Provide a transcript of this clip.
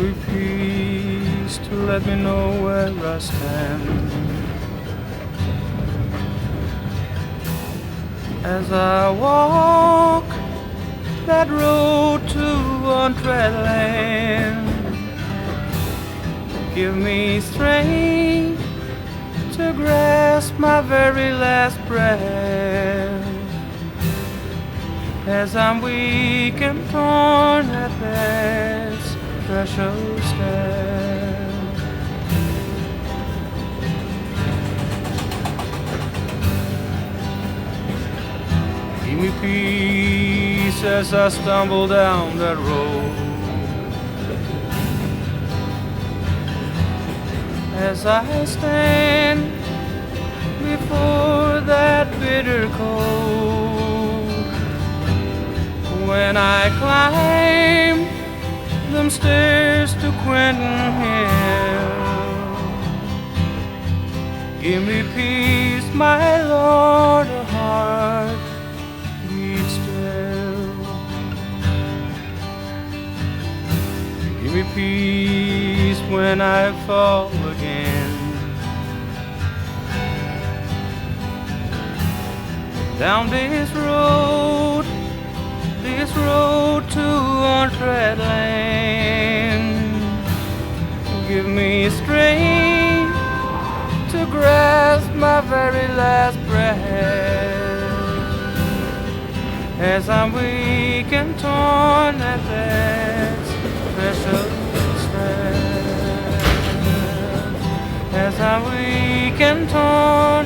me peace to let me know where I stand. As I walk that road to untread land, give me strength to grasp my very last breath. As I'm weak and torn at this threshold step, give me peace as I stumble down that road. As I stand before that bitter cold, when I climb them stairs to Quentin Hill, give me peace, my Lord, a heart beat still. Give me peace when I fall again, down this road to untread land. Give me strength to grasp my very last breath, as I'm weak and torn at this precious step. As I'm weak and torn